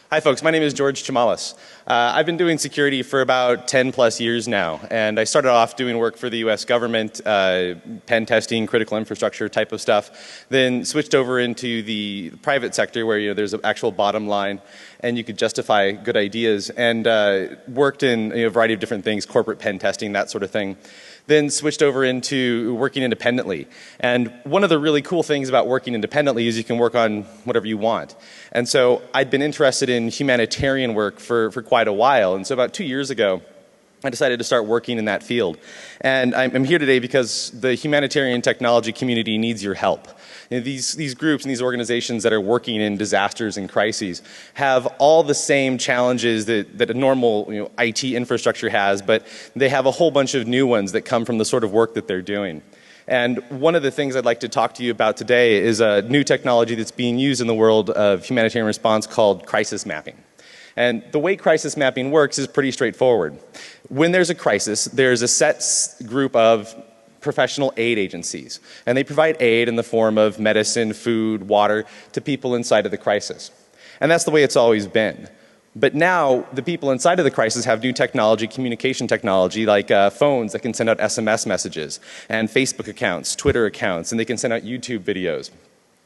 Hi folks, my name is George Chamales. I've been doing security for about 10 plus years now, and I started off doing work for the US government, pen testing, critical infrastructure type of stuff, then switched over into the private sector where there's an actual bottom line and you could justify good ideas, and worked in a variety of different things, corporate pen testing, that sort of thing. Then switched over into working independently. And one of the really cool things about working independently is you can work on whatever you want. And so I'd been interested in humanitarian work for quite a while. And so about 2 years ago, I decided to start working in that field. And I'm here today because the humanitarian technology community needs your help. These groups and these organizations that are working in disasters and crises have all the same challenges that a normal IT infrastructure has, but they have a whole bunch of new ones that come from the sort of work that they're doing. And one of the things I'd like to talk to you about today is a new technology that's being used in the world of humanitarian response called crisis mapping. And the way crisis mapping works is pretty straightforward. When there's a crisis, there's a set group of professional aid agencies, and they provide aid in the form of medicine, food, water to people inside of the crisis. And that's the way it's always been. But now the people inside of the crisis have new technology, communication technology, like phones that can send out SMS messages, and Facebook accounts, Twitter accounts, and they can send out YouTube videos.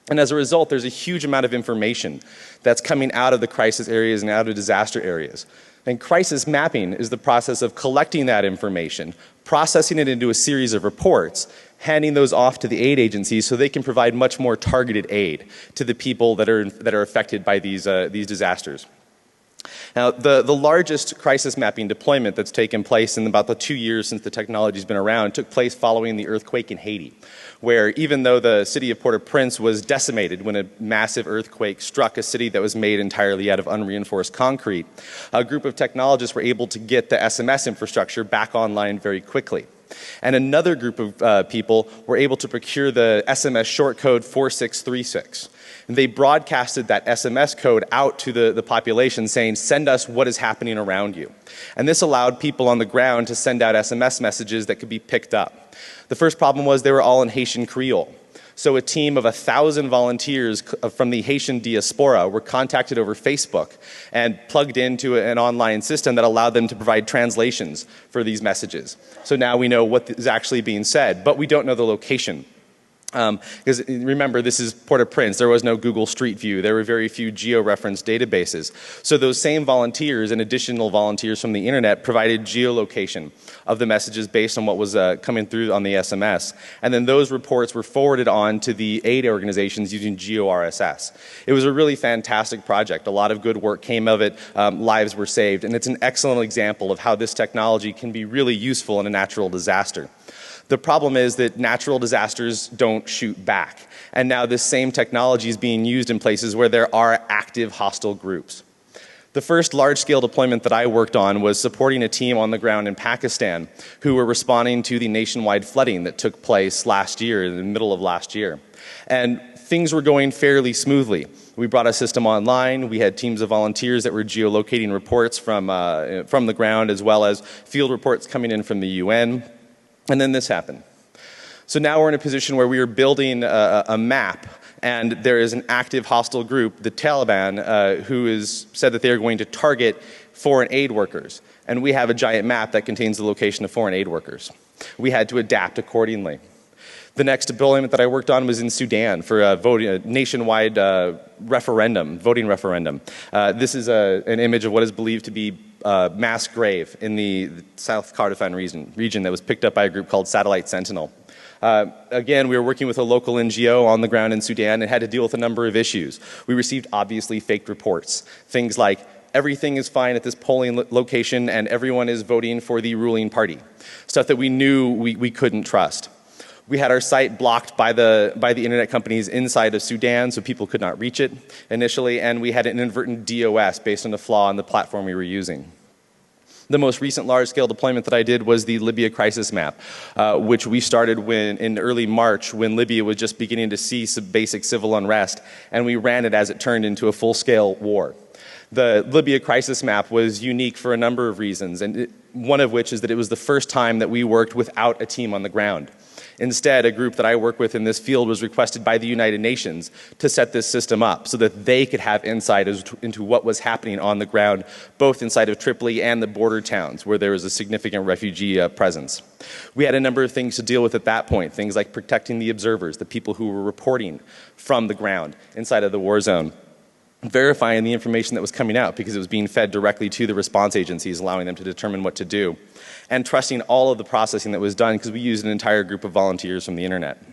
And as a result, there's a huge amount of information that's coming out of the crisis areas and out of disaster areas. And crisis mapping is the process of collecting that information, processing it into a series of reports, handing those off to the aid agencies so they can provide much more targeted aid to the people that are affected by these disasters. Now, the largest crisis mapping deployment that's taken place in about the 2 years since the technology's been around took place following the earthquake in Haiti, where even though the city of Port-au-Prince was decimated when a massive earthquake struck a city that was made entirely out of unreinforced concrete, a group of technologists were able to get the SMS infrastructure back online very quickly. And another group of people were able to procure the SMS short code 4636. And they broadcasted that SMS code out to the population saying, send us what is happening around you. And this allowed people on the ground to send out SMS messages that could be picked up. The first problem was they were all in Haitian Creole. So a team of 1,000 volunteers from the Haitian diaspora were contacted over Facebook and plugged into an online system that allowed them to provide translations for these messages. So now we know what is actually being said, but we don't know the location. Because remember, this is Port-au-Prince. There was no Google Street View. There were very few geo-referenced databases. So those same volunteers and additional volunteers from the internet provided geolocation of the messages based on what was coming through on the SMS. And then those reports were forwarded on to the aid organizations using GeoRSS. It was a really fantastic project. A lot of good work came of it. Lives were saved. And it's an excellent example of how this technology can be really useful in a natural disaster. The problem is that natural disasters don't shoot back. And now this same technology is being used in places where there are active hostile groups. The first large-scale deployment that I worked on was supporting a team on the ground in Pakistan who were responding to the nationwide flooding that took place last year, in the middle of last year. And things were going fairly smoothly. We brought a system online. We had teams of volunteers that were geolocating reports from the ground, as well as field reports coming in from the UN. And then this happened. So now we're in a position where we are building a map, and there is an active hostile group, the Taliban, who has said that they are going to target foreign aid workers. And we have a giant map that contains the location of foreign aid workers. We had to adapt accordingly. The next deployment that I worked on was in Sudan for a nationwide voting referendum. This is an image of what is believed to be mass grave in the South Kordofan region that was picked up by a group called Satellite Sentinel. Again, we were working with a local NGO on the ground in Sudan and had to deal with a number of issues. We received obviously faked reports. Things like, everything is fine at this polling location and everyone is voting for the ruling party. Stuff that we knew we couldn't trust. We had our site blocked by the internet companies inside of Sudan, so people could not reach it initially, and we had an inadvertent DOS based on a flaw in the platform we were using. The most recent large-scale deployment that I did was the Libya crisis map, which we started in early March when Libya was just beginning to see some basic civil unrest, and we ran it as it turned into a full-scale war. The Libya crisis map was unique for a number of reasons, and one of which is that it was the first time that we worked without a team on the ground. Instead, a group that I work with in this field was requested by the United Nations to set this system up so that they could have insight into what was happening on the ground, both inside of Tripoli and the border towns where there was a significant refugee presence. We had a number of things to deal with at that point, things like protecting the observers, the people who were reporting from the ground inside of the war zone, verifying the information that was coming out because it was being fed directly to the response agencies, allowing them to determine what to do, and trusting all of the processing that was done because we used an entire group of volunteers from the internet.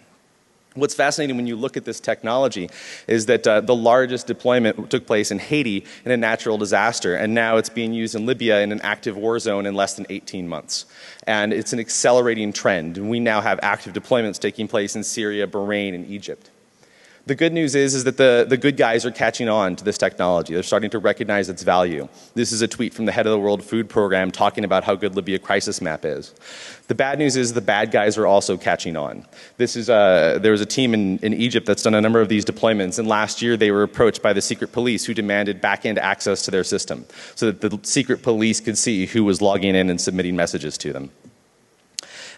What's fascinating when you look at this technology is that the largest deployment took place in Haiti in a natural disaster, and now it's being used in Libya in an active war zone in less than 18 months. And it's an accelerating trend. We now have active deployments taking place in Syria, Bahrain, and Egypt. The good news is that the good guys are catching on to this technology. They're starting to recognize its value. This is a tweet from the head of the World Food Program talking about how good Libya crisis map is. The bad news is the bad guys are also catching on. There was a team in Egypt that's done a number of these deployments, and last year they were approached by the secret police who demanded back-end access to their system so that the secret police could see who was logging in and submitting messages to them.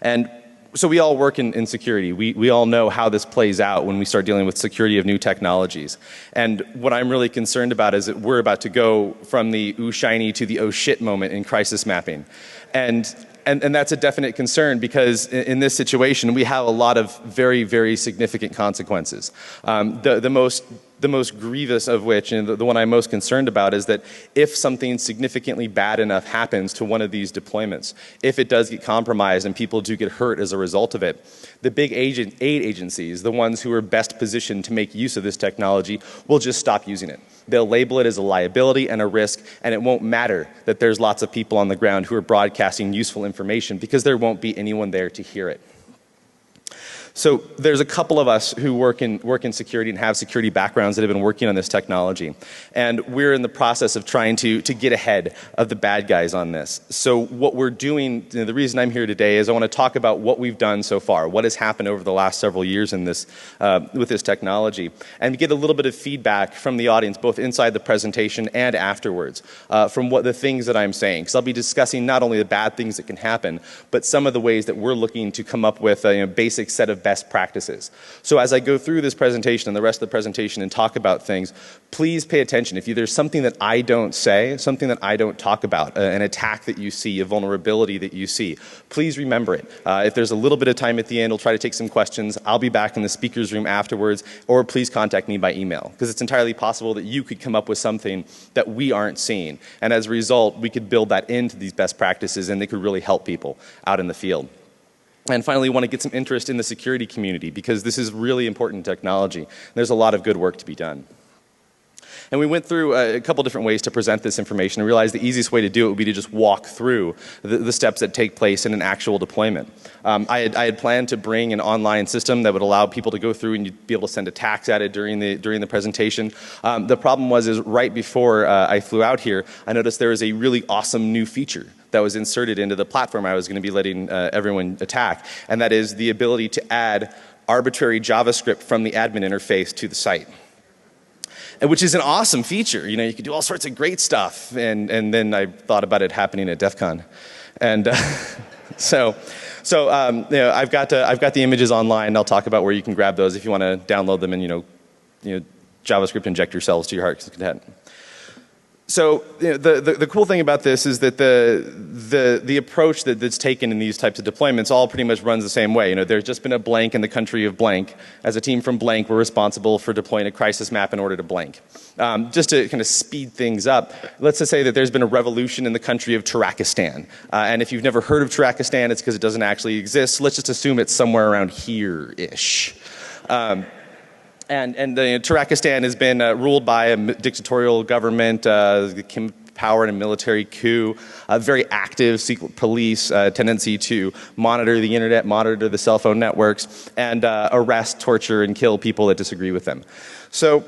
And so we all work in security. We all know how this plays out when we start dealing with security of new technologies. And what I'm really concerned about is that we're about to go from the ooh shiny to the oh shit moment in crisis mapping. And that's a definite concern because in this situation we have a lot of very, very significant consequences. The most grievous of which, and the one I'm most concerned about, is that if something significantly bad enough happens to one of these deployments, if it does get compromised and people do get hurt as a result of it, the big aid agencies, the ones who are best positioned to make use of this technology, will just stop using it. They'll label it as a liability and a risk, and it won't matter that there's lots of people on the ground who are broadcasting useful information because there won't be anyone there to hear it. So there's a couple of us who work in security and have security backgrounds that have been working on this technology. And we're in the process of trying to get ahead of the bad guys on this. So what we're doing, the reason I'm here today is I want to talk about what we've done so far, what has happened over the last several years in this, with this technology, and get a little bit of feedback from the audience, both inside the presentation and afterwards, from what the things that I'm saying. Because I'll be discussing not only the bad things that can happen, but some of the ways that we're looking to come up with a basic set of best practices. So as I go through this presentation and the rest of the presentation and talk about things, please pay attention. If there's something that I don't say, something that I don't talk about, an attack that you see, a vulnerability that you see, please remember it. If there's a little bit of time at the end, we'll try to take some questions. I'll be back in the speaker's room afterwards, or please contact me by email, because it's entirely possible that you could come up with something that we aren't seeing. And as a result, we could build that into these best practices and they could really help people out in the field. And finally, we want to get some interest in the security community because this is really important technology. There's a lot of good work to be done. And we went through a couple different ways to present this information and realized the easiest way to do it would be to just walk through the steps that take place in an actual deployment. I had planned to bring an online system that would allow people to go through and you'd be able to send attacks at it during the presentation. The problem was right before I flew out here, I noticed there was a really awesome new feature that was inserted into the platform I was going to be letting everyone attack, and that is the ability to add arbitrary JavaScript from the admin interface to the site. Which is an awesome feature. You can do all sorts of great stuff. And then I thought about it happening at DEFCON. And so I've got the images online. I'll talk about where you can grab those if you want to download them and JavaScript inject yourselves to your heart's content. So the cool thing about this is that the approach that's taken in these types of deployments all pretty much runs the same way. There's just been a blank in the country of blank. As a team from blank, we're responsible for deploying a crisis map in order to blank. Just to kind of speed things up, let's just say that there's been a revolution in the country of Turkestan. And if you've never heard of Turkestan, it's because it doesn't actually exist. So let's just assume it's somewhere around here-ish. And Turkestan has been ruled by a dictatorial government, power and a military coup, a very active secret police tendency to monitor the internet, monitor the cell phone networks, and arrest, torture, and kill people that disagree with them. So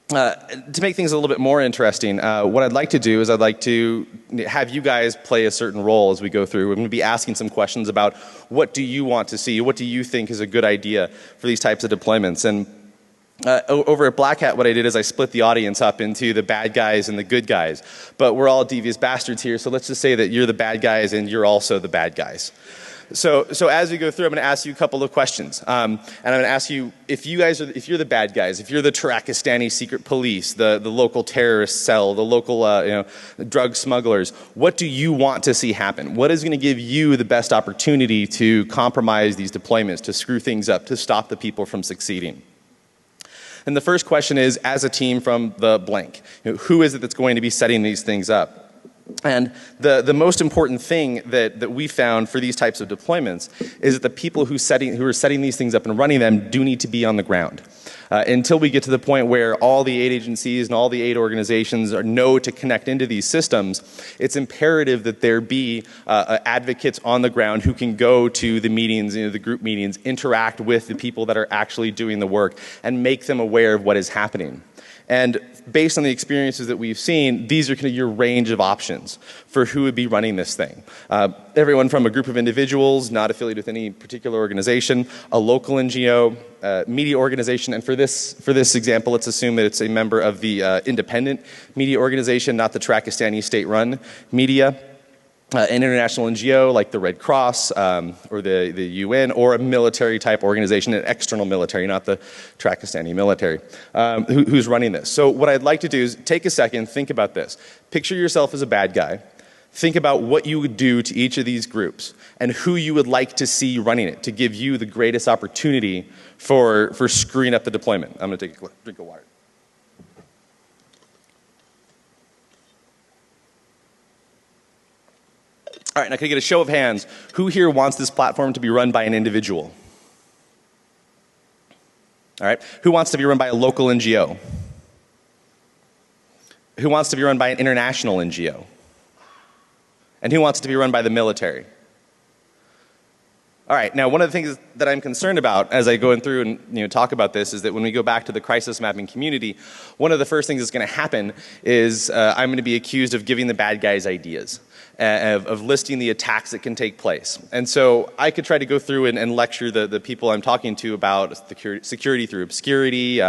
to make things a little bit more interesting, what I'd like to do is I'd like to have you guys play a certain role as we go through. We're going to be asking some questions about what do you want to see, what do you think is a good idea for these types of deployments. And over at Black Hat, what I did is I split the audience up into the bad guys and the good guys. But we're all devious bastards here, so let's just say that you're the bad guys and you're also the bad guys. So as we go through, I'm going to ask you a couple of questions, and I'm going to ask you if you're the bad guys, if you're the Tarakistani secret police, the local terrorist cell, the local drug smugglers, what do you want to see happen? What is going to give you the best opportunity to compromise these deployments, to screw things up, to stop the people from succeeding? And the first question is, as a team from the blank, who is it that's going to be setting these things up? And the most important thing that we found for these types of deployments is that the people who are setting these things up and running them do need to be on the ground. Until we get to the point where all the aid agencies and all the aid organizations know to connect into these systems, it's imperative that there be advocates on the ground who can go to the meetings, the group meetings, interact with the people that are actually doing the work, and make them aware of what is happening. And based on the experiences that we've seen, these are kind of your range of options for who would be running this thing. Everyone from a group of individuals, not affiliated with any particular organization, a local NGO, media organization, and for this example, let's assume that it's a member of the independent media organization, not the Tarakistani state-run media. An international NGO like the Red Cross or the UN, or a military type organization, an external military, not the Tarakistani military, who's running this. So what I'd like to do is take a second, think about this. Picture yourself as a bad guy. Think about what you would do to each of these groups and who you would like to see running it to give you the greatest opportunity for screwing up the deployment. I'm going to take a drink of water. All right, now can I get a show of hands? Who here wants this platform to be run by an individual? All right, who wants to be run by a local NGO? Who wants to be run by an international NGO? And who wants to be run by the military? All right, now one of the things that I'm concerned about as I go through and talk about this is that when we go back to the crisis mapping community, one of the first things that's going to happen is I'm going to be accused of giving the bad guys ideas. Of listing the attacks that can take place. And so I could try to go through and lecture the people I'm talking to about security through obscurity,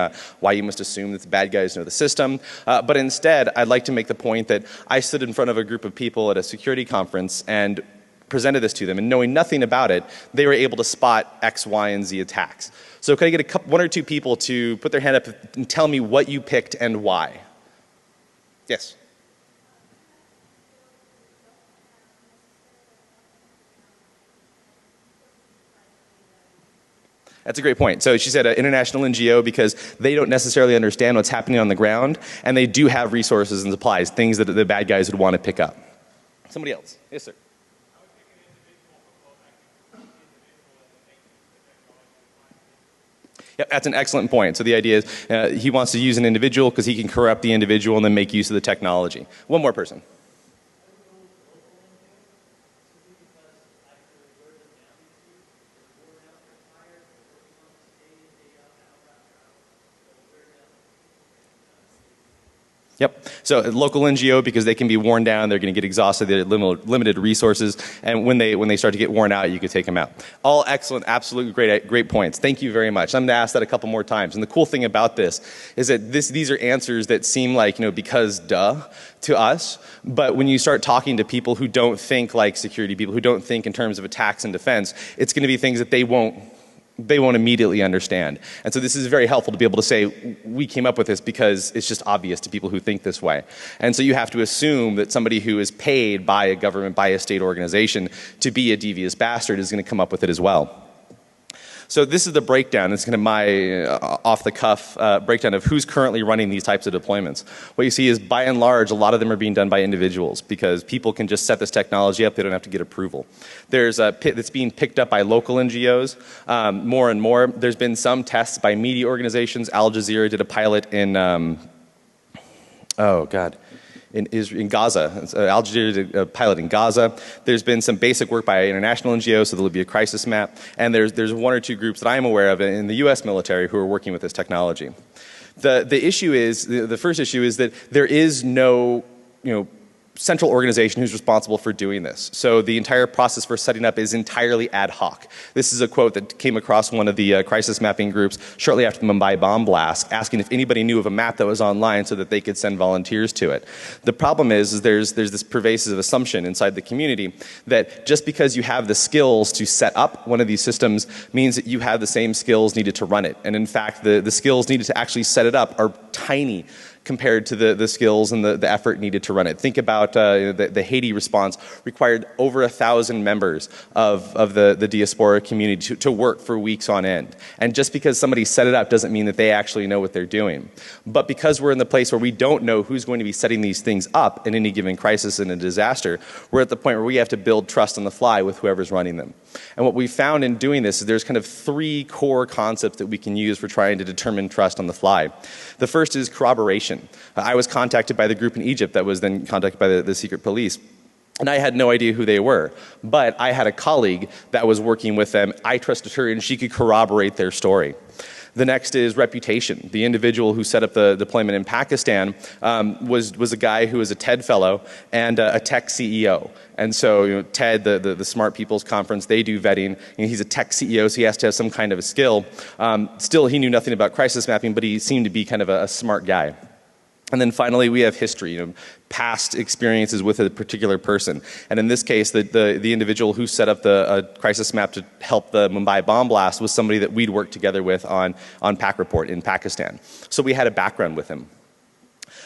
why you must assume that the bad guys know the system. But instead, I'd like to make the point that I stood in front of a group of people at a security conference and presented this to them, and knowing nothing about it, they were able to spot X, Y, and Z attacks. So could I get one or two people to put their hand up and tell me what you picked and why? Yes? That's a great point. So she said an international NGO because they don't necessarily understand what's happening on the ground, and they do have resources and supplies, things that the bad guys would want to pick up. Somebody else. Yes, sir. Yep, that's an excellent point. So the idea is he wants to use an individual because he can corrupt the individual and then make use of the technology. One more person. Yep. So a local NGO because they can be worn down, they're going to get exhausted, they have limited resources, and when they start to get worn out, you can take them out. All excellent, absolutely great points. Thank you very much. I'm going to ask that a couple more times. And the cool thing about this is that these are answers that seem like, because duh to us, but when you start talking to people who don't think like security people, who don't think in terms of attacks and defense, it's going to be things that they won't immediately understand. And so this is very helpful to be able to say, we came up with this because it's just obvious to people who think this way. And so you have to assume that somebody who is paid by a government, by a state organization to be a devious bastard is going to come up with it as well. So this is the breakdown. This is kind of my off-the-cuff breakdown of who's currently running these types of deployments. What you see is, by and large, a lot of them are being done by individuals because people can just set this technology up. They don't have to get approval. There's a pit that's being picked up by local NGOs more and more. There's been some tests by media organizations. Al Jazeera did a pilot in, in Gaza. Al Jazeera did a pilot in Gaza. There's been some basic work by international NGOs, so the Libya crisis map, and there's one or two groups that I'm aware of in the U.S. military who are working with this technology. The issue is, the first issue is that there is no, central organization who's responsible for doing this. So the entire process for setting up is entirely ad hoc. This is a quote that came across one of the crisis mapping groups shortly after the Mumbai bomb blast, asking if anybody knew of a map that was online so that they could send volunteers to it. The problem is there's this pervasive assumption inside the community that just because you have the skills to set up one of these systems means that you have the same skills needed to run it. And in fact, the skills needed to actually set it up are tiny compared to the skills and the effort needed to run it. Think about the Haiti response required over 1,000 members of the diaspora community to work for weeks on end. And just because somebody set it up doesn't mean that they actually know what they're doing. But because we're in the place where we don't know who's going to be setting these things up in any given crisis and a disaster, we're at the point where we have to build trust on the fly with whoever's running them. And what we found in doing this is there's kind of 3 core concepts that we can use for trying to determine trust on the fly. The first is corroboration. I was contacted by the group in Egypt that was then contacted by the secret police. And I had no idea who they were. But I had a colleague that was working with them. I trusted her and she could corroborate their story. The next is reputation. The individual who set up the deployment in Pakistan was a guy who was a TED fellow and a tech CEO. And so TED, the Smart People's Conference, they do vetting. He's a tech CEO, so he has to have some kind of a skill. Still, he knew nothing about crisis mapping, but he seemed to be kind of a smart guy. And then finally, we have history, past experiences with a particular person. And in this case, the individual who set up the crisis map to help the Mumbai bomb blast was somebody that we'd worked together with on PAC Report in Pakistan. So we had a background with him.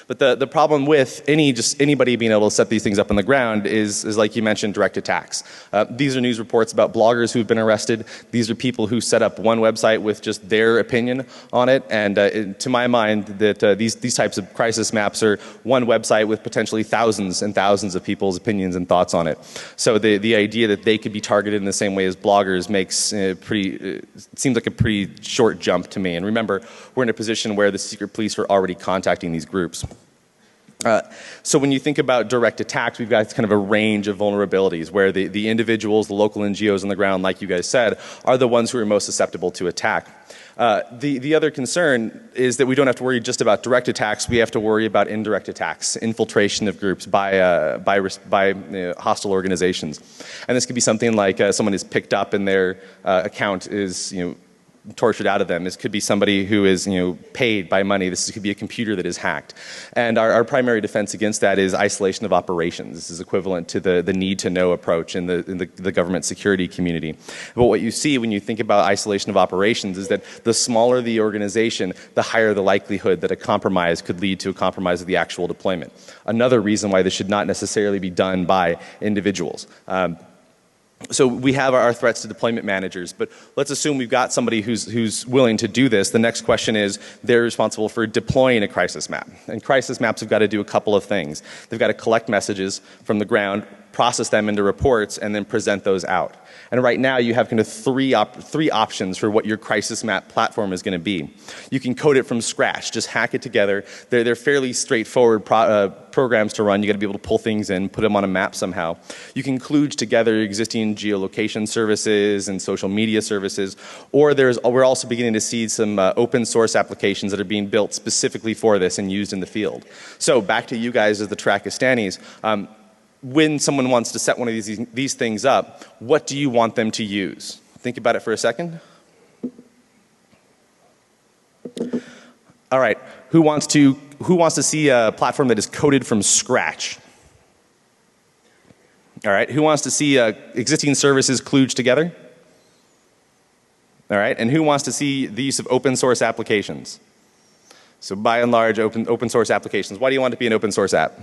But the problem with anybody being able to set these things up on the ground is like you mentioned, direct attacks. These are news reports about bloggers who've been arrested. These are people who set up one website with just their opinion on it. And to my mind, that these types of crisis maps are one website with potentially thousands and thousands of people's opinions and thoughts on it. So the idea that they could be targeted in the same way as bloggers makes seems like a pretty short jump to me. And remember, we're in a position where the secret police are already contacting these groups. So when you think about direct attacks, we've got kind of a range of vulnerabilities where the individuals, the local NGOs on the ground, like you guys said, are the ones who are most susceptible to attack. The other concern is that we don't have to worry just about direct attacks. We have to worry about indirect attacks, infiltration of groups by hostile organizations. And this could be something like someone is picked up and their account is tortured out of them. This could be somebody who is paid by money. This could be a computer that is hacked. And our primary defense against that is isolation of operations. This is equivalent to the need to know approach in the government security community. But what you see when you think about isolation of operations is that the smaller the organization, the higher the likelihood that a compromise could lead to a compromise of the actual deployment. Another reason why this should not necessarily be done by individuals. So we have our threats to deployment managers, but let's assume we've got somebody who's willing to do this. The next question is they're responsible for deploying a crisis map. And crisis maps have got to do a couple of things. They've got to collect messages from the ground, process them into reports, and then present those out. And right now you have kind of three options for what your crisis map platform is going to be. You can code it from scratch, just hack it together. They're fairly straightforward programs to run. You got to be able to pull things in, put them on a map somehow. You can kludge together existing geolocation services and social media services, or we're also beginning to see some open source applications that are being built specifically for this and used in the field. So back to you guys as the Trakistanis. When someone wants to set one of these things up, what do you want them to use? Think about it for a second. All right, who wants to see a platform that is coded from scratch? All right, who wants to see existing services kludged together? All right, and who wants to see the use of open source applications? So by and large, open source applications. Why do you want it to be an open source app?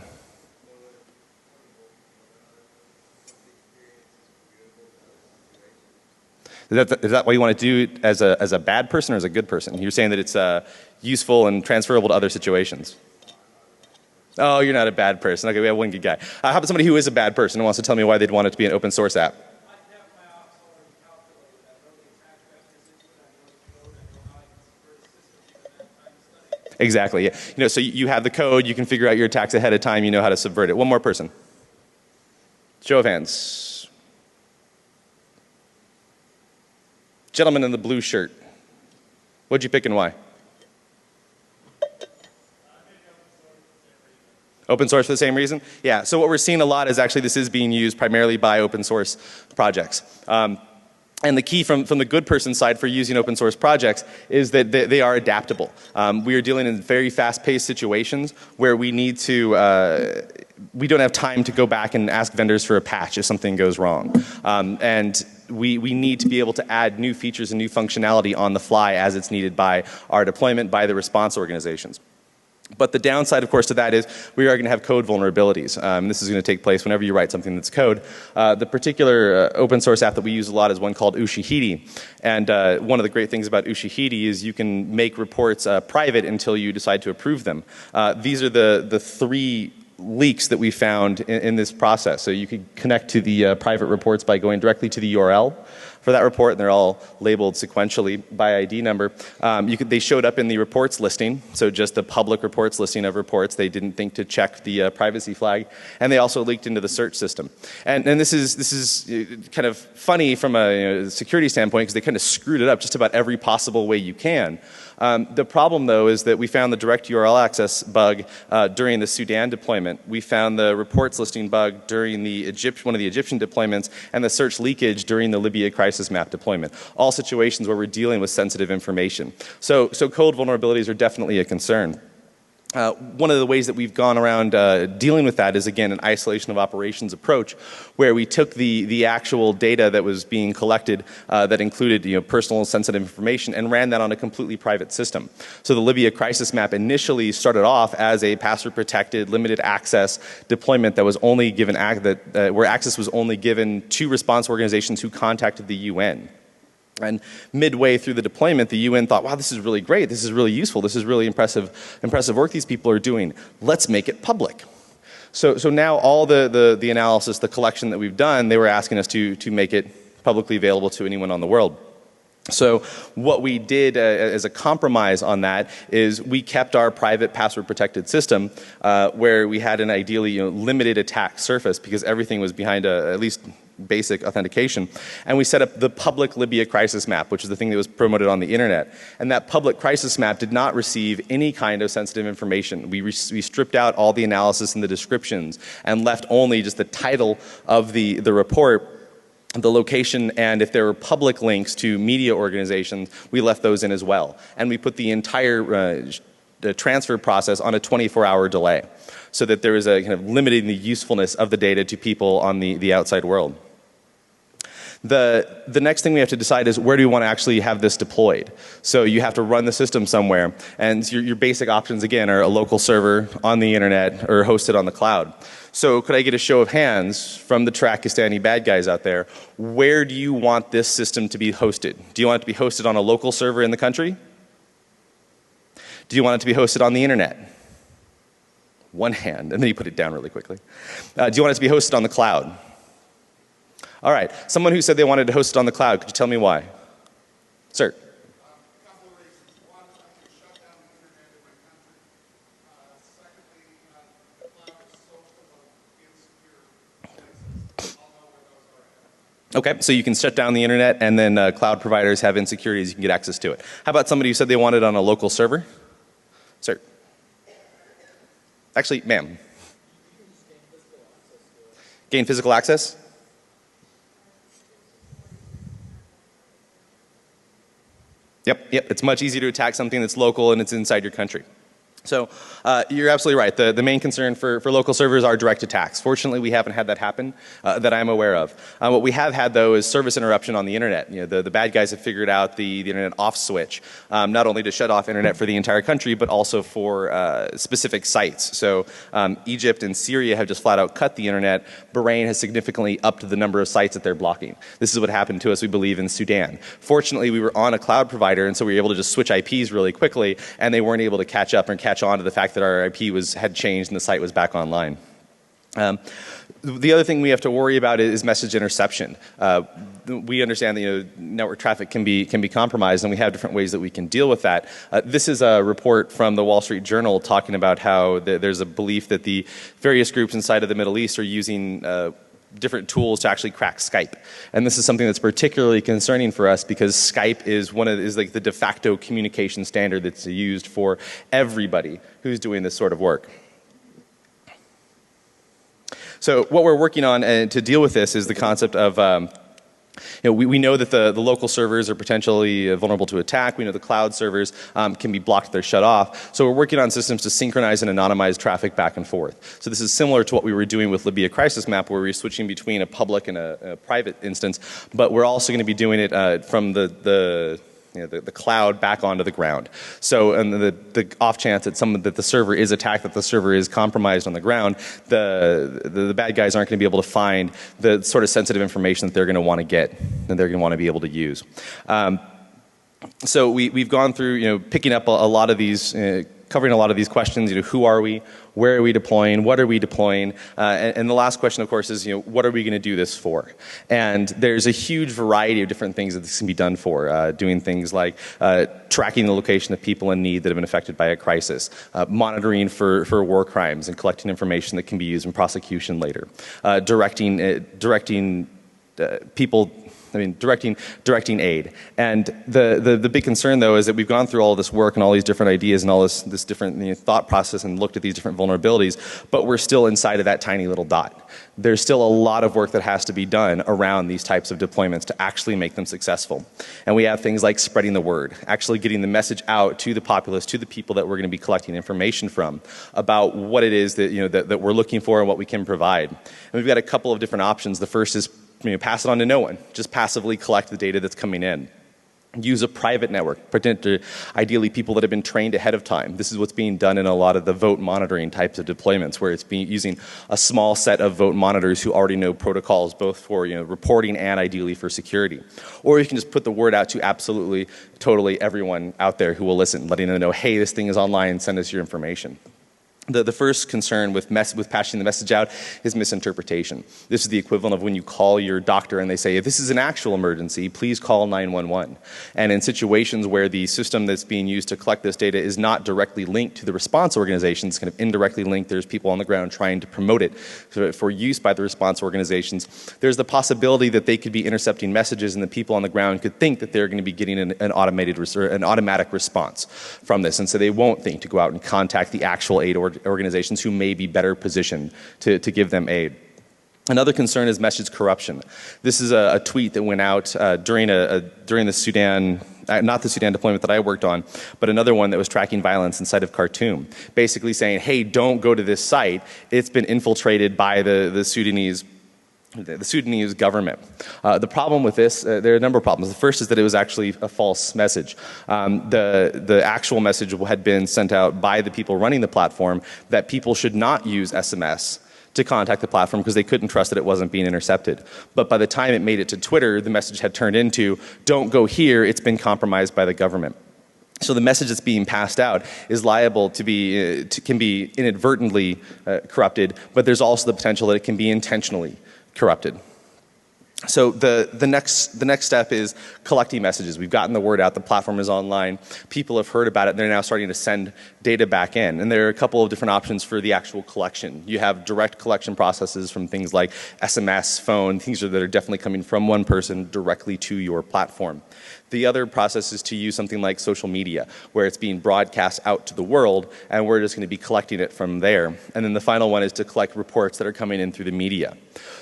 Is that why you want to do it as a bad person or as a good person? You're saying that it's useful and transferable to other situations. Oh, you're not a bad person. Okay, we have one good guy. How about somebody who is a bad person and wants to tell me why they'd want it to be an open source app? Exactly. Yeah. So you have the code. You can figure out your attacks ahead of time. You know how to subvert it. One more person. Show of hands. Gentleman in the blue shirt. What'd you pick and why? Open source for the same reason? Yeah, so what we're seeing a lot is actually this is being used primarily by open source projects. And the key from the good person side for using open source projects is that they are adaptable. We are dealing in very fast-paced situations where we need to, we don't have time to go back and ask vendors for a patch if something goes wrong. And we need to be able to add new features and new functionality on the fly as it's needed by our deployment, by the response organizations. But the downside, of course, to that is we are going to have code vulnerabilities. This is going to take place whenever you write something that's code. The particular open source app that we use a lot is one called Ushahidi. And one of the great things about Ushahidi is you can make reports private until you decide to approve them. These are the three leaks that we found in this process. So you could connect to the private reports by going directly to the URL for that report, and they're all labeled sequentially by ID number. They showed up in the reports listing, so just the public reports listing of reports. They didn't think to check the privacy flag, and they also leaked into the search system. And this is kind of funny from a security standpoint because they kind of screwed it up just about every possible way you can. The problem, though, is that we found the direct URL access bug during the Sudan deployment. We found the reports listing bug during the one of the Egyptian deployments, and the search leakage during the Libya crisis map deployment. All situations where we're dealing with sensitive information. So code vulnerabilities are definitely a concern. One of the ways that we've gone around dealing with that is, again, an isolation of operations approach, where we took the actual data that was being collected that included personal sensitive information and ran that on a completely private system. So the Libya crisis map initially started off as a password protected, limited access deployment that was only given where access was only given to response organizations who contacted the UN. And midway through the deployment, the UN thought, wow, this is really great, this is really useful, this is really impressive work these people are doing. Let's make it public. So now all the analysis, the collection that we've done, they were asking us to make it publicly available to anyone on the world. So what we did as a compromise on that is we kept our private password protected system where we had an ideally limited attack surface because everything was behind at least basic authentication. And we set up the public Libya crisis map, which is the thing that was promoted on the internet. And that public crisis map did not receive any kind of sensitive information. We stripped out all the analysis and the descriptions and left only just the title of the report, the location, and if there were public links to media organizations, we left those in as well. And we put the entire the transfer process on a 24-hour delay so that there is a kind of limiting the usefulness of the data to people on the outside world. The next thing we have to decide is where do we want to actually have this deployed. So you have to run the system somewhere, and your basic options again are a local server on the internet or hosted on the cloud. So could I get a show of hands from the Trackistani bad guys out there? Where do you want this system to be hosted? Do you want it to be hosted on a local server in the country? Do you want it to be hosted on the internet? One hand, and then you put it down really quickly. Do you want it to be hosted on the cloud? All right, someone who said they wanted to host it on the cloud, could you tell me why? Sir. A couple of reasons. One, I can shut down the internet in my country. Secondly, the cloud is so full of insecure places. I'll know where those are at. Okay, so you can shut down the internet and then cloud providers have insecurities, you can get access to it. How about somebody who said they wanted it on a local server? Sir. Actually, ma'am. Gain physical access? Yep, it's much easier to attack something that's local and it's inside your country. So you're absolutely right. The main concern for local servers are direct attacks. Fortunately, we haven't had that happen that I'm aware of. What we have had, though, is service interruption on the internet. The bad guys have figured out the internet off switch, not only to shut off internet for the entire country, but also for specific sites. So Egypt and Syria have just flat out cut the internet. Bahrain has significantly upped the number of sites that they're blocking. This is what happened to us, we believe, in Sudan. Fortunately, we were on a cloud provider, and so we were able to just switch IPs really quickly, and they weren't able to catch up and catch on to the fact that our IP had changed and the site was back online. The other thing we have to worry about is message interception. We understand that network traffic can be compromised, and we have different ways that we can deal with that. This is a report from the Wall Street Journal talking about how there's a belief that the various groups inside of the Middle East are using different tools to actually crack Skype. And this is something that's particularly concerning for us because Skype is like the de facto communication standard that's used for everybody who's doing this sort of work. So what we're working on to deal with this is the concept of we know that the local servers are potentially vulnerable to attack. We know the cloud servers can be blocked, they're shut off. So we're working on systems to synchronize and anonymize traffic back and forth. So this is similar to what we were doing with Libya Crisis Map, where we were switching between a public and a private instance. But we're also going to be doing it from the cloud back onto the ground. So, and the off chance that the server is attacked, that the server is compromised on the ground, the bad guys aren't going to be able to find the sort of sensitive information that they're going to want to get, and they're going to want to be able to use. So we've gone through, picking up a lot of these, covering a lot of these questions. Who are we? Where are we deploying? What are we deploying? And the last question, of course, is what are we going to do this for? And there's a huge variety of different things that this can be done for. Doing things like tracking the location of people in need that have been affected by a crisis, monitoring for war crimes and collecting information that can be used in prosecution later, directing people. Directing aid. And the big concern, though, is that we've gone through all this work and all these different ideas and all this different thought process and looked at these different vulnerabilities, but we're still inside of that tiny little dot. There's still a lot of work that has to be done around these types of deployments to actually make them successful. And we have things like spreading the word, actually getting the message out to the populace, to the people that we're going to be collecting information from about what it is that, that we're looking for and what we can provide. And we've got a couple of different options. The first is pass it on to no one. Just passively collect the data that's coming in. Use a private network, ideally people that have been trained ahead of time. This is what's being done in a lot of the vote monitoring types of deployments, where it's using a small set of vote monitors who already know protocols, both for reporting and ideally for security. Or you can just put the word out to absolutely, totally everyone out there who will listen, letting them know, hey, this thing is online, send us your information. The first concern with passing the message out is misinterpretation. This is the equivalent of when you call your doctor and they say, if this is an actual emergency, please call 911. And in situations where the system that's being used to collect this data is not directly linked to the response organizations, kind of indirectly linked, there's people on the ground trying to promote it for use by the response organizations, there's the possibility that they could be intercepting messages and the people on the ground could think that they're going to be getting an automatic response from this. And so they won't think to go out and contact the actual aid organizations who may be better positioned to give them aid. Another concern is message corruption. This is a tweet that went out during the Sudan, not the Sudan deployment that I worked on, but another one that was tracking violence inside of Khartoum, basically saying, hey, don't go to this site. It's been infiltrated by the Sudanese government. The problem with this, there are a number of problems. The first is that it was actually a false message. The actual message had been sent out by the people running the platform that people should not use SMS to contact the platform because they couldn't trust that it wasn't being intercepted. But by the time it made it to Twitter, the message had turned into, don't go here, it's been compromised by the government. So the message that's being passed out is liable to be, can be inadvertently corrupted, but there's also the potential that it can be intentionally corrupted. So the next step is collecting messages. We've gotten the word out, the platform is online, people have heard about it, and they're now starting to send data back in. And there are a couple of different options for the actual collection. You have direct collection processes from things like SMS, phone, things that are definitely coming from one person directly to your platform. The other process is to use something like social media, where it's being broadcast out to the world, and we're just going to be collecting it from there. And then the final one is to collect reports that are coming in through the media.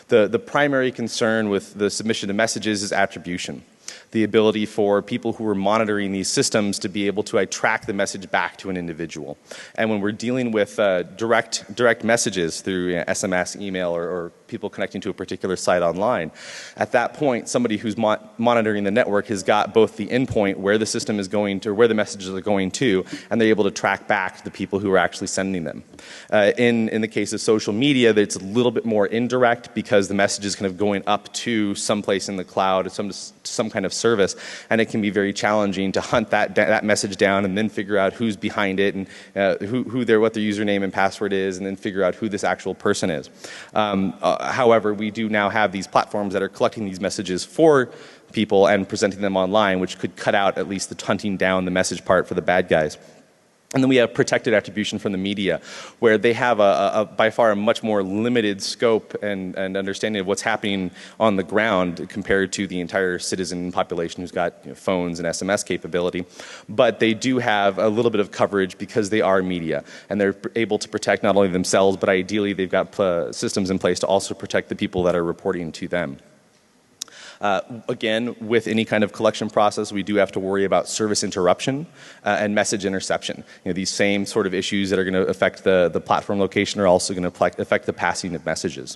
The primary concern with the submission of messages is attribution. The ability for people who are monitoring these systems to be able to track the message back to an individual. And when we're dealing with direct messages through SMS, email, or people connecting to a particular site online, at that point, somebody who's monitoring the network has got both the endpoint where the system is going to, where the messages are going to, and they're able to track back the people who are actually sending them. In the case of social media, it's a little bit more indirect because the message is kind of going up to someplace in the cloud, some kind of service, and it can be very challenging to hunt that message down and then figure out who's behind it and what their username and password is, and then figure out who this actual person is. However, we do now have these platforms that are collecting these messages for people and presenting them online, which could cut out at least the hunting down the message part for the bad guys. And then we have protected attribution from the media, where they have by far a much more limited scope and understanding of what's happening on the ground compared to the entire citizen population who's got phones and SMS capability. But they do have a little bit of coverage because they are media, and they're able to protect not only themselves, but ideally they've got systems in place to also protect the people that are reporting to them. Again, with any kind of collection process, we do have to worry about service interruption and message interception. These same sort of issues that are going to affect the platform location are also going to affect the passing of messages.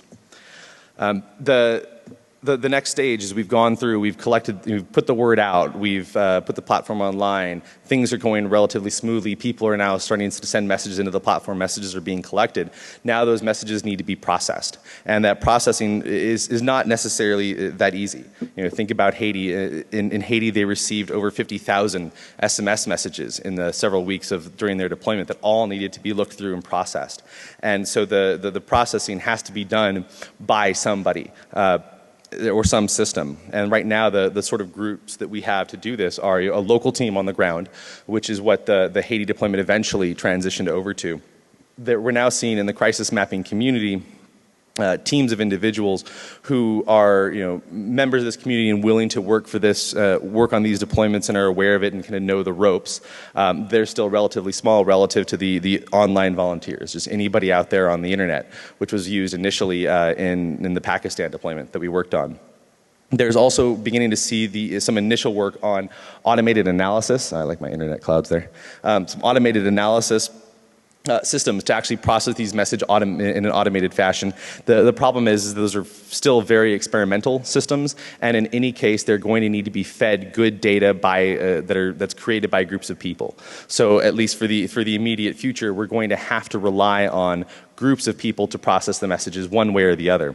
The next stage is we've gone through, we've put the word out, we've put the platform online, things are going relatively smoothly, people are now starting to send messages into the platform, messages are being collected. Now those messages need to be processed, and that processing is not necessarily that easy. Think about Haiti. In Haiti they received over 50,000 SMS messages in the several weeks during their deployment that all needed to be looked through and processed. And so the processing has to be done by somebody. Or some system. And right now the sort of groups that we have to do this are a local team on the ground, which is what the Haiti deployment eventually transitioned over to. That we're now seeing in the crisis mapping community teams of individuals who are members of this community and willing to work for this, work on these deployments and are aware of it and kind of know the ropes. They're still relatively small relative to the online volunteers, just anybody out there on the internet, which was used initially in the Pakistan deployment that we worked on. There's also beginning to see some initial work on automated analysis. I like my internet clouds there. Some automated analysis systems to actually process these messages in an automated fashion. The problem is those are still very experimental systems, and in any case they're going to need to be fed good data that's created by groups of people. So at least for the immediate future, we're going to have to rely on groups of people to process the messages one way or the other.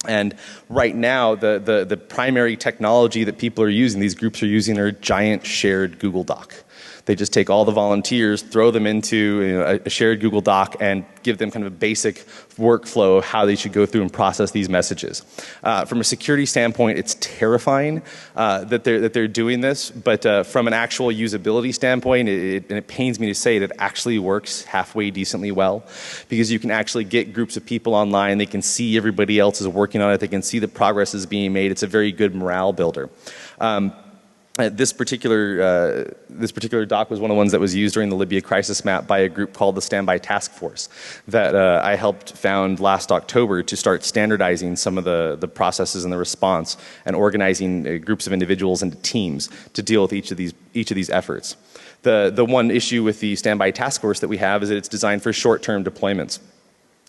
And right now, the primary technology that people are using, these groups are using, are a giant shared Google Doc. They just take all the volunteers, throw them into a shared Google Doc, and give them kind of a basic workflow of how they should go through and process these messages. From a security standpoint, it's terrifying that they're doing this, but from an actual usability standpoint, and it pains me to say that it actually works halfway decently well, because you can actually get groups of people online, they can see everybody else is working on it, they can see the progress is being made. It's a very good morale builder. This particular doc was one of the ones that was used during the Libya crisis map by a group called the Standby Task Force that I helped found last October to start standardizing some of the processes and the response and organizing groups of individuals into teams to deal with each of these efforts. The one issue with the Standby Task Force that we have is that it's designed for short-term deployments.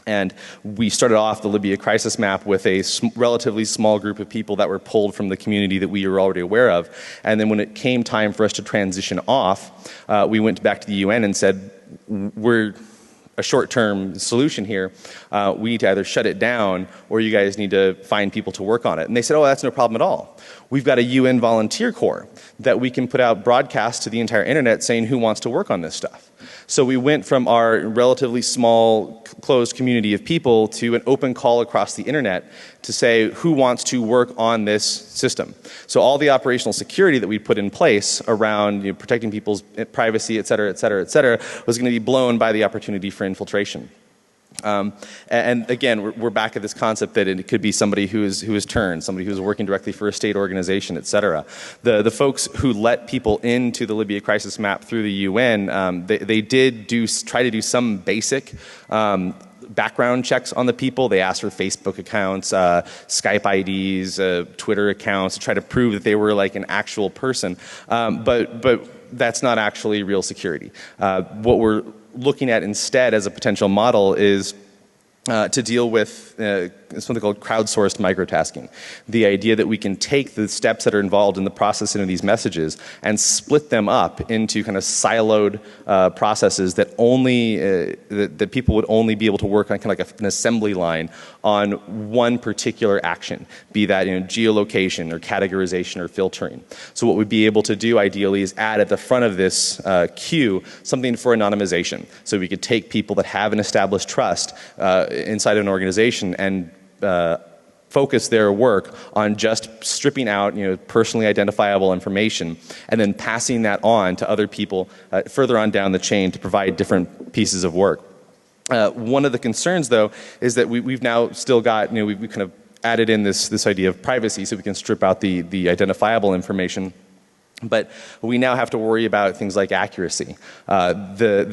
And we started off the Libya crisis map with a relatively small group of people that were pulled from the community that we were already aware of. And then when it came time for us to transition off, we went back to the UN and said, we're a short-term solution here. We need to either shut it down or you guys need to find people to work on it. And they said, oh, that's no problem at all. We've got a UN volunteer corps that we can put out broadcasts to the entire internet saying who wants to work on this stuff. So we went from our relatively small, closed community of people to an open call across the internet to say who wants to work on this system. So all the operational security that we put in place around protecting people's privacy, et cetera, et cetera, et cetera, was going to be blown by the opportunity for infiltration. And again, we're back at this concept that it could be somebody who is turned, somebody who's working directly for a state organization, et cetera. The folks who let people into the Libya crisis map through the UN, they did try to do some basic background checks on the people. They asked for Facebook accounts, Skype IDs, Twitter accounts to try to prove that they were like an actual person. But that's not actually real security. What we're looking at instead as a potential model is to deal with something called crowdsourced microtasking. The idea that we can take the steps that are involved in the processing of these messages and split them up into kind of siloed processes that only that people would only be able to work on kind of like an assembly line on one particular action, be that geolocation or categorization or filtering. So what we'd be able to do ideally is add at the front of this queue something for anonymization. So we could take people that have an established trust inside an organization and focus their work on just stripping out, personally identifiable information and then passing that on to other people further on down the chain to provide different pieces of work. One of the concerns, though, is that we've now still got, we kind of added in this idea of privacy so we can strip out the identifiable information. But we now have to worry about things like accuracy. The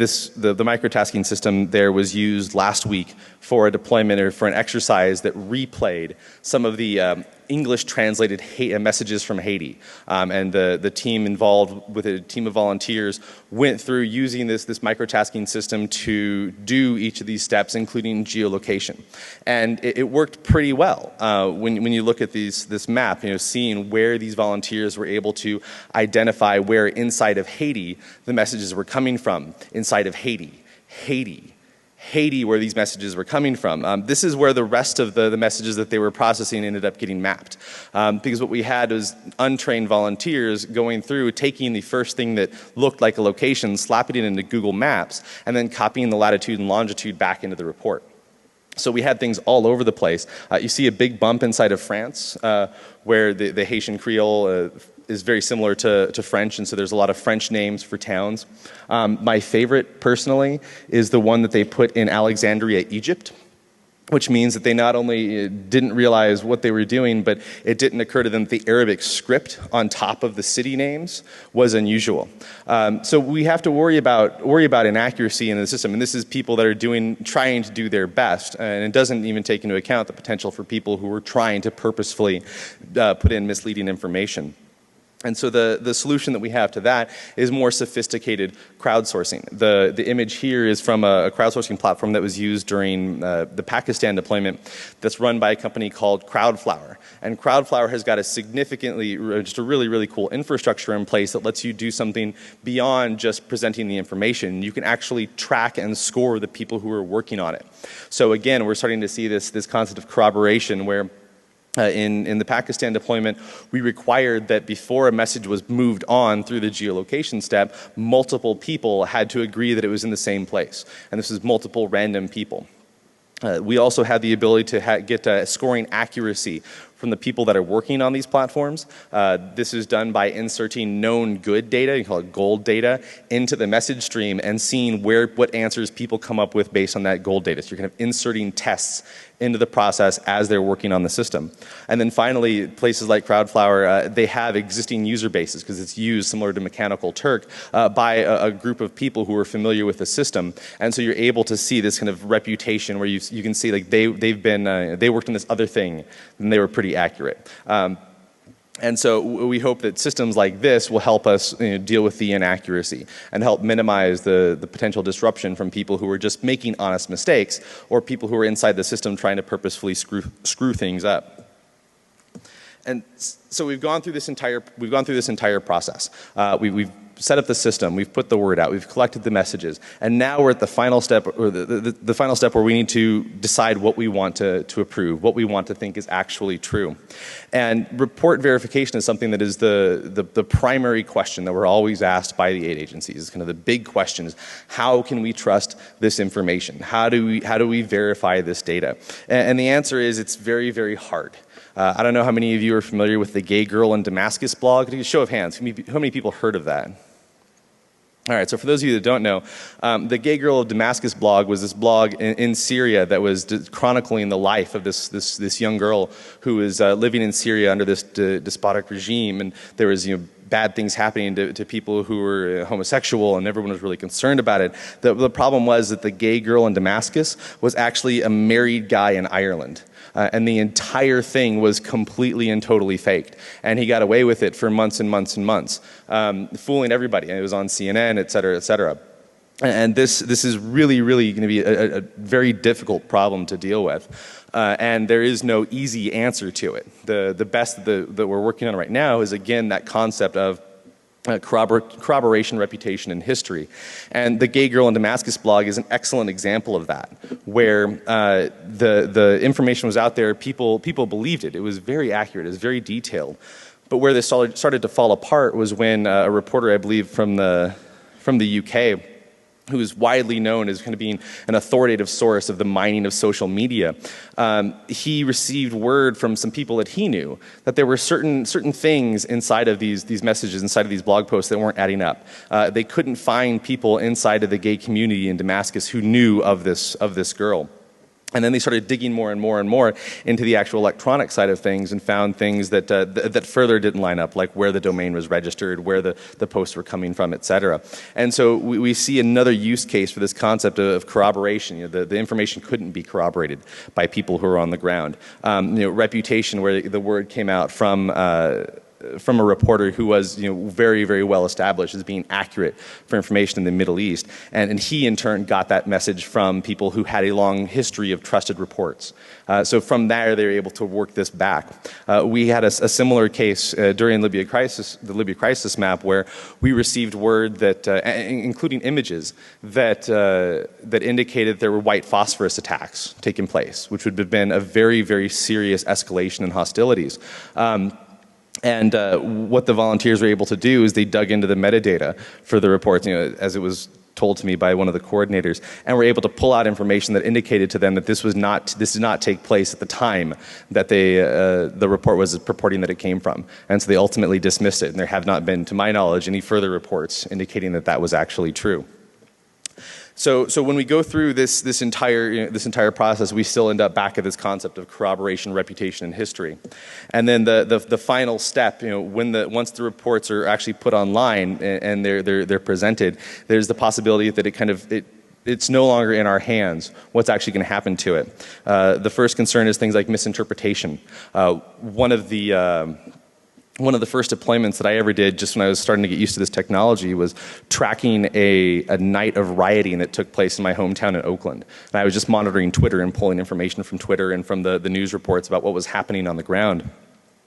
microtasking system there was used last week for a deployment or for an exercise that replayed some of the English translated messages from Haiti. And the team involved with a team of volunteers went through using this microtasking system to do each of these steps, including geolocation. And it worked pretty well. When you look at this map, seeing where these volunteers were able to identify where inside of Haiti the messages were coming from, inside of Haiti, where these messages were coming from. This is where the rest of the messages that they were processing ended up getting mapped. Because what we had was untrained volunteers going through, taking the first thing that looked like a location, slapping it into Google Maps, and then copying the latitude and longitude back into the report. So we had things all over the place. You see a big bump inside of France, where the Haitian Creole is very similar to French, and so there's a lot of French names for towns. My favorite, personally, is the one that they put in Alexandria, Egypt, which means that they not only didn't realize what they were doing, but it didn't occur to them that the Arabic script on top of the city names was unusual. So we have to worry about inaccuracy in the system, and this is people that are trying to do their best, and it doesn't even take into account the potential for people who are trying to purposefully put in misleading information. And so the solution that we have to that is more sophisticated crowdsourcing. The image here is from a crowdsourcing platform that was used during the Pakistan deployment that's run by a company called Crowdflower. And Crowdflower has got just a really, really cool infrastructure in place that lets you do something beyond just presenting the information. You can actually track and score the people who are working on it. So again, we're starting to see this concept of corroboration where in the Pakistan deployment, we required that before a message was moved on through the geolocation step, multiple people had to agree that it was in the same place. And this is multiple random people. We also had the ability to get scoring accuracy from the people that are working on these platforms. This is done by inserting known good data, you call it gold data, into the message stream and seeing what answers people come up with based on that gold data. So you're kind of inserting tests into the process as they're working on the system. And then finally, places like Crowdflower, they have existing user bases because it's used similar to Mechanical Turk by a group of people who are familiar with the system. And so you're able to see this kind of reputation where you can see like they worked on this other thing and they were pretty accurate. And so we hope that systems like this will help us deal with the inaccuracy and help minimize the potential disruption from people who are just making honest mistakes or people who are inside the system trying to purposefully screw things up. And so we've gone through this entire process. We've set up the system, we've put the word out, we've collected the messages, and now we're at the final step, or the final step where we need to decide what we want to approve, what we want to think is actually true. And report verification is something that is the primary question that we're always asked by the aid agencies. It's kind of the big question is, how can we trust this information? How do we verify this data? And the answer is it's very, very hard. I don't know how many of you are familiar with the Gay Girl in Damascus blog. Show of hands, how many people heard of that? All right, so for those of you that don't know, the Gay Girl of Damascus blog was this blog in Syria that was chronicling the life of this young girl who was living in Syria under this despotic regime, and there was bad things happening to people who were homosexual, and everyone was really concerned about it. The problem was that the Gay Girl in Damascus was actually a married guy in Ireland. And the entire thing was completely and totally faked. And he got away with it for months and months and months, fooling everybody. And it was on CNN, et cetera, et cetera. And this is really, really going to be a very difficult problem to deal with. And there is no easy answer to it. The best that we're working on right now is, again, that concept of corroboration, reputation, and history. And the Gay Girl in Damascus blog is an excellent example of that, where the information was out there, people believed it. It was very accurate, it was very detailed. But where this started to fall apart was when a reporter, I believe from the UK, who is widely known as kind of being an authoritative source of the mining of social media, he received word from some people that he knew that there were certain things inside of these messages, inside of these blog posts that weren't adding up. They couldn't find people inside of the gay community in Damascus who knew of this girl. And then they started digging more and more and more into the actual electronic side of things and found things that that further didn't line up, like where the domain was registered, where the posts were coming from, et cetera. And so we see another use case for this concept of corroboration. You know, the information couldn't be corroborated by people who are on the ground. Reputation, where the word came out from a reporter who was, very, very well established as being accurate for information in the Middle East. And he, in turn, got that message from people who had a long history of trusted reports. So from there, they were able to work this back. We had a similar case during the Libya crisis map, where we received word that, including images, that indicated there were white phosphorus attacks taking place, which would have been a very, very serious escalation in hostilities. And what the volunteers were able to do is they dug into the metadata for the reports, as it was told to me by one of the coordinators, and were able to pull out information that indicated to them that this did not take place at the time that the report was purporting that it came from. And so they ultimately dismissed it, and there have not been, to my knowledge, any further reports indicating that that was actually true. So when we go through this entire process, we still end up back at this concept of corroboration, reputation, and history. And then the final step, once the reports are actually put online and they're presented, there's the possibility that it's no longer in our hands what's actually going to happen to it. The first concern is things like misinterpretation. One of the first deployments that I ever did, just when I was starting to get used to this technology, was tracking a night of rioting that took place in my hometown in Oakland. And I was just monitoring Twitter and pulling information from Twitter and from the news reports about what was happening on the ground.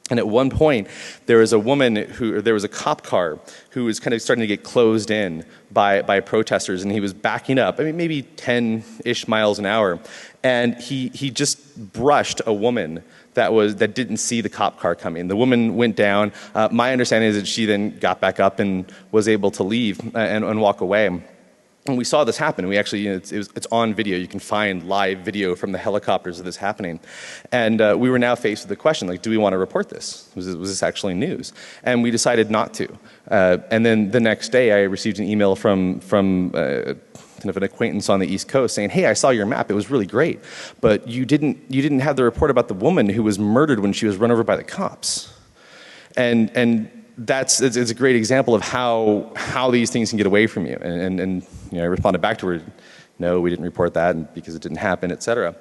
And at one point, there was a cop car who was kind of starting to get closed in by protesters, and he was backing up, maybe 10-ish miles an hour, and he just brushed a woman that didn't see the cop car coming. The woman went down. My understanding is that she then got back up and was able to leave and walk away. And we saw this happen. We actually, it's on video. You can find live video from the helicopters of this happening. And we were now faced with the question, do we want to report this? Was this actually news? And we decided not to. And then the next day, I received an email from kind of an acquaintance on the East Coast saying, "Hey, I saw your map. It was really great, but you didn't have the report about the woman who was murdered when she was run over by the cops." And it's a great example of how these things can get away from you. And I responded back to her, "No, we didn't report that because it didn't happen, etc."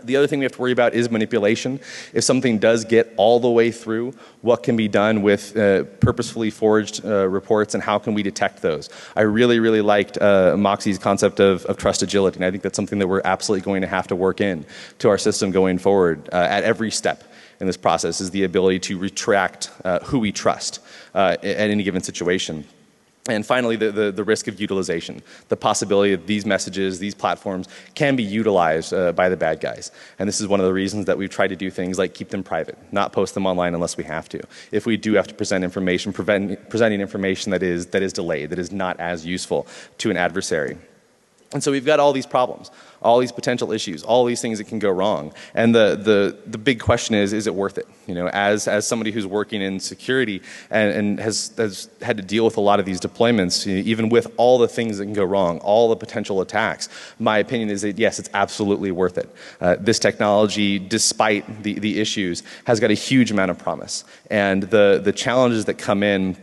The other thing we have to worry about is manipulation. If something does get all the way through, what can be done with purposefully forged reports, and how can we detect those? I really, really liked Moxie's concept of trust agility, and I think that's something that we're absolutely going to have to work in to our system going forward at every step in this process, is the ability to retract who we trust at any given situation. And finally, the risk of utilization, the possibility that these messages, these platforms can be utilized by the bad guys. And this is one of the reasons that we've tried to do things like keep them private, not post them online unless we have to. If we do have to present information, presenting information that is delayed, that is not as useful to an adversary. And so we've got all these problems, all these potential issues, all these things that can go wrong. And the big question is it worth it? As somebody who's working in security and has had to deal with a lot of these deployments, even with all the things that can go wrong, all the potential attacks, my opinion is that yes, it's absolutely worth it. This technology, despite the issues, has got a huge amount of promise. And the challenges that come in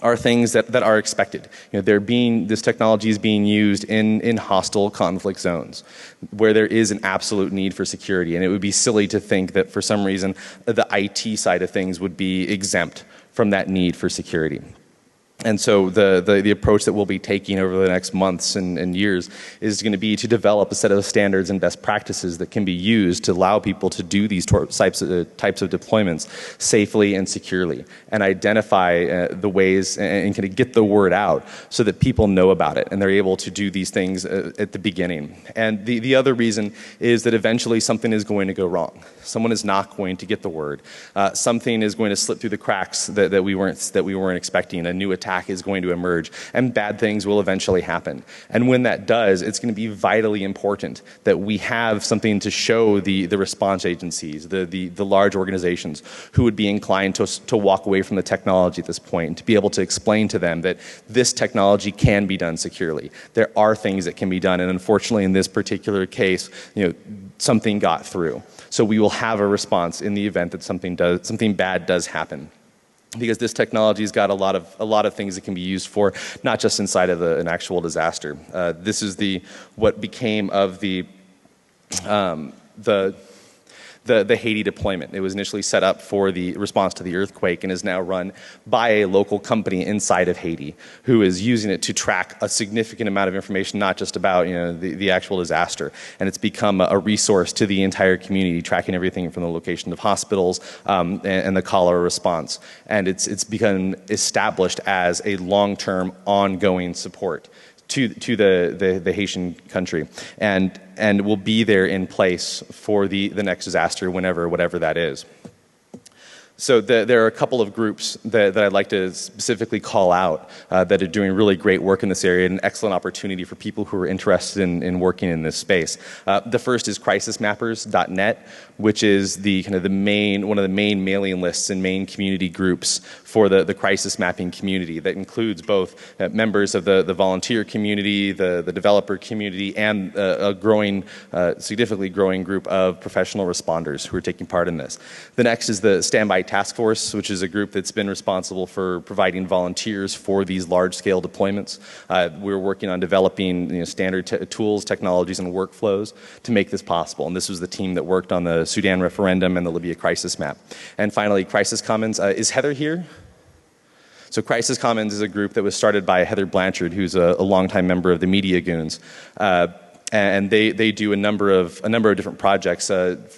are things that are expected. This technology is being used in hostile conflict zones where there is an absolute need for security, and it would be silly to think that for some reason the IT side of things would be exempt from that need for security. And so the approach that we'll be taking over the next months and years is going to be to develop a set of standards and best practices that can be used to allow people to do these types of deployments safely and securely, and identify the ways and kind of get the word out so that people know about it and they're able to do these things at the beginning. And the other reason is that eventually something is going to go wrong. Someone is not going to get the word. Something is going to slip through the cracks that we weren't expecting. A new attack attack is going to emerge, and bad things will eventually happen. And when that does, it's going to be vitally important that we have something to show the response agencies, the large organizations who would be inclined to walk away from the technology at this point, and to be able to explain to them that this technology can be done securely. There are things that can be done, and unfortunately in this particular case, something got through. So we will have a response in the event that something bad does happen. Because this technology's got a lot of things it can be used for, not just inside of an actual disaster. This is what became of the Haiti deployment. It was initially set up for the response to the earthquake and is now run by a local company inside of Haiti who is using it to track a significant amount of information, not just about the actual disaster. And it's become a resource to the entire community, tracking everything from the location of hospitals and the cholera response. And it's become established as a long-term, ongoing support to the Haitian country, and will be there in place for the next disaster, whatever that is. So there are a couple of groups that I'd like to specifically call out that are doing really great work in this area, and an excellent opportunity for people who are interested in working in this space. The first is crisismappers.net, which is one of the main mailing lists and main community groups for the crisis mapping community that includes both members of the volunteer community, the developer community, and a significantly growing group of professional responders who are taking part in this. The next is the Standby Task Force, which is a group that's been responsible for providing volunteers for these large-scale deployments. We're working on developing standard tools, technologies, and workflows to make this possible. And this was the team that worked on the Sudan referendum and the Libya crisis map. And finally, Crisis Commons. Is Heather here? So Crisis Commons is a group that was started by Heather Blanchard, who's a longtime member of the Media Goons. And they do a number of different projects,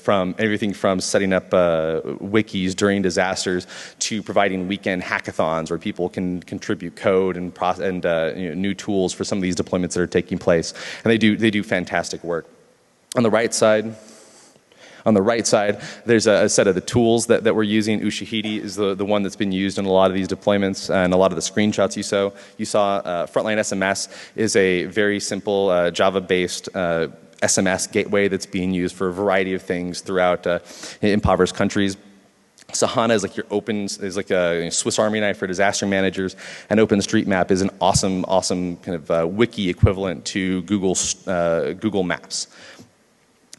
from everything from setting up wikis during disasters to providing weekend hackathons where people can contribute code and new tools for some of these deployments that are taking place. And they do fantastic work. On the right side, there's a set of the tools that we're using. Ushahidi is the one that's been used in a lot of these deployments, and a lot of the screenshots you saw. Frontline SMS is a very simple Java-based SMS gateway that's being used for a variety of things throughout impoverished countries. Sahana is like a Swiss Army knife for disaster managers, and OpenStreetMap is an awesome kind of wiki equivalent to Google Maps.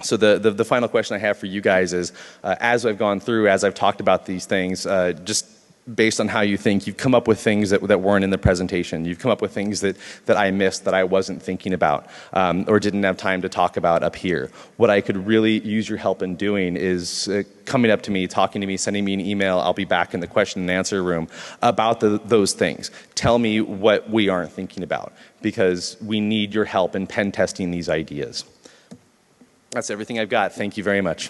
So the final question I have for you guys is, as I've gone through, as I've talked about these things, just based on how you think, you've come up with things that weren't in the presentation. You've come up with things that I missed, that I wasn't thinking about, or didn't have time to talk about up here. What I could really use your help in doing is coming up to me, talking to me, sending me an email. I'll be back in the question and answer room about those things. Tell me what we aren't thinking about, because we need your help in pen testing these ideas. That's everything I've got. Thank you very much.